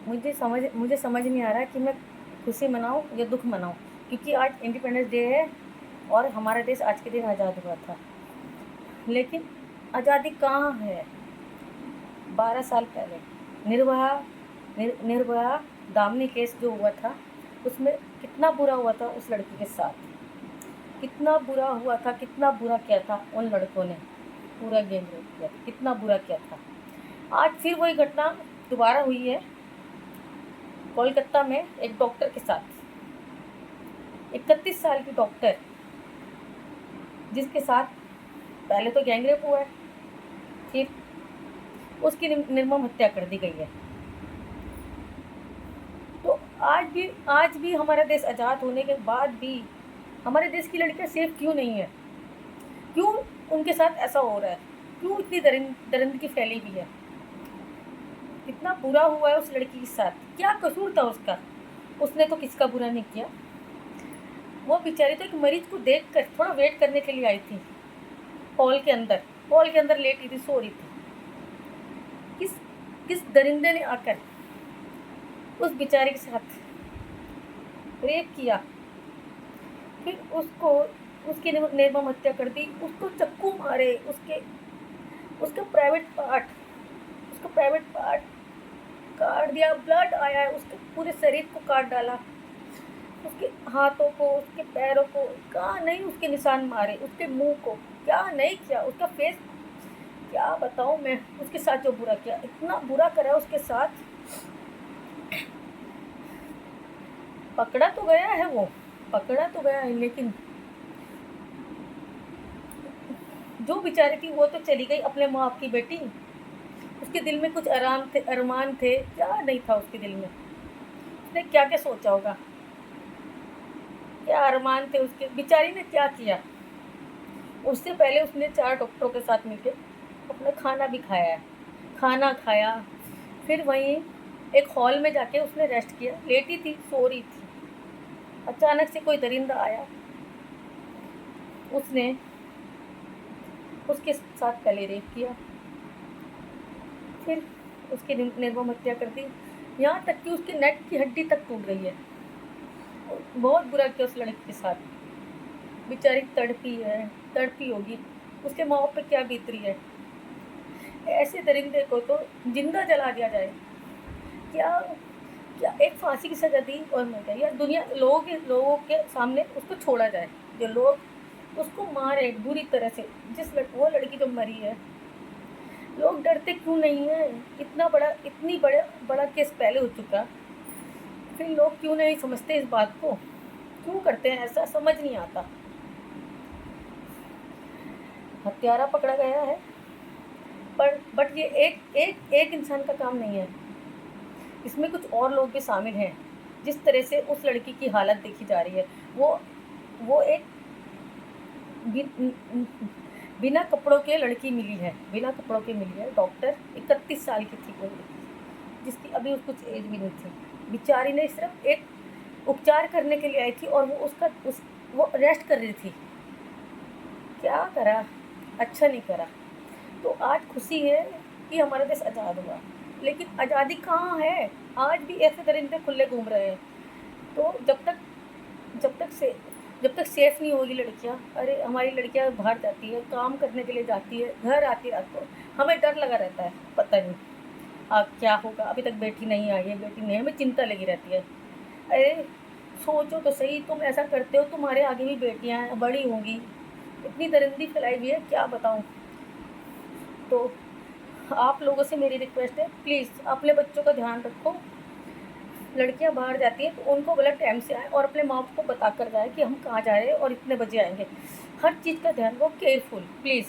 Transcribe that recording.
मुझे समझ नहीं आ रहा कि मैं खुशी मनाऊँ या दुःख मनाऊँ, क्योंकि आज इंडिपेंडेंस डे है और हमारा देश आज के दिन आज़ाद हुआ था। लेकिन आज़ादी कहाँ है? 12 साल पहले निर्भया दामिनी केस जो हुआ था, उसमें कितना बुरा हुआ था उस लड़की के साथ, कितना बुरा हुआ था, कितना बुरा किया था उन लड़कों ने, पूरा गैंग रेप किया था, कितना बुरा किया था। आज फिर वही घटना दोबारा हुई है कोलकाता में एक डॉक्टर के साथ। 31 साल की डॉक्टर, जिसके साथ पहले तो गैंग रेप हुआ है, फिर उसकी निर्मम हत्या कर दी गई है। तो आज भी हमारा देश आज़ाद होने के बाद भी हमारे देश की लड़कियां सेफ क्यों नहीं है? क्यों उनके साथ ऐसा हो रहा है? क्यों इतनी दरिंदगी फैली हुई है? इतना बुरा हुआ है उस लड़की के साथ, क्या कसूर था उसका? उसने तो किसका बुरा नहीं किया। वो बेचारी तो एक मरीज को देखकर थोड़ा वेट करने के लिए आई थी, हॉल के अंदर लेटी थी, सो रही थी। किस दरिंदे ने आकर उस बेचारी के साथ रेप किया, फिर उसकी निर्मम हत्या कर दी, उसको चक्कू मारे, उसका प्राइवेट पार्ट काट दिया, ब्लड आया है, उसके पूरे शरीर को काट डाला, उसके हाथों को, उसके पैरों को, कहाँ नहीं उसके निशान मारे, उसके मुंह को क्या नहीं किया, उसका फेस क्या बताऊं मैं, उसके साथ जो बुरा किया, इतना बुरा करा उसके साथ। पकड़ा तो गया है, लेकिन जो बेचारी थी वो तो चली गई, अपने माँ बाप की बेटी। उसके दिल में कुछ अरमान थे, क्या नहीं था उसके दिल में? उसने क्या क्या सोचा होगा, क्या अरमान थे उसके? बेचारी ने क्या किया? उससे पहले उसने 4 डॉक्टरों के साथ मिलकर अपना खाना भी खाया, फिर वहीं एक हॉल में जाके उसने रेस्ट किया, लेटी थी, सो रही थी। अचानक से कोई दरिंदा आया, उसने उसके साथ पहले रेप किया, फिर उसकी निर्मम हत्या कर दी, यहाँ तक कि उसके नेक की हड्डी तक टूट गई है। बहुत बुरा किया उस लड़की के साथ। बेचारी तड़पी होगी, उसके माँ बाप पे क्या बीत रही है। ऐसे दरिंदे को तो जिंदा जला दिया जाए, क्या क्या एक फांसी की सजा दी और मर गया, या दुनिया लोगों के सामने उसको छोड़ा जाए, जो लोग उसको मारे बुरी तरह से। वो लड़की जो मरी है, लोग डरते क्यों नहीं है? इतनी बड़ा केस पहले हो चुका, फिर लोग क्यों नहीं समझते इस बात को? क्यों करते हैं ऐसा, समझ नहीं आता। हत्यारा पकड़ा गया है, बट ये एक इंसान का काम नहीं है, इसमें कुछ और लोग भी शामिल हैं। जिस तरह से उस लड़की की हालत देखी जा रही है, वो एक बिना कपड़ों के लड़की मिली है, डॉक्टर। 31 साल की थी वो लड़की, जिसकी अभी कुछ एज भी नहीं थी। बेचारी ने सिर्फ एक उपचार करने के लिए आई थी, और वो रेस्ट कर रही थी। क्या करा? अच्छा नहीं करा। तो आज खुशी है कि हमारा देश आज़ाद हुआ, लेकिन आज़ादी कहाँ है? आज भी ऐसे दरिंदे खुले घूम रहे हैं। तो जब तक सेफ नहीं होगी लड़कियाँ, अरे हमारी लड़कियाँ बाहर जाती है, काम करने के लिए जाती है, घर आती रात को, हमें डर लगा रहता है, पता नहीं क्या होगा, अभी तक बेटी नहीं आई है, हमें चिंता लगी रहती है। अरे सोचो तो सही, तुम ऐसा करते हो, तुम्हारे आगे भी बेटियाँ बड़ी होंगी, इतनी दरिंदी फैलाई हुई है, क्या बताऊँ। तो आप लोगों से मेरी रिक्वेस्ट है, प्लीज़ अपने बच्चों का ध्यान रखो। लड़कियां बाहर जाती हैं तो उनको गलत टाइम से आए, और अपने माँ बाप को बता कर जाए कि हम कहाँ जा रहे हैं और इतने बजे आएंगे। हर चीज़ का ध्यान रखो, केयरफुल प्लीज़।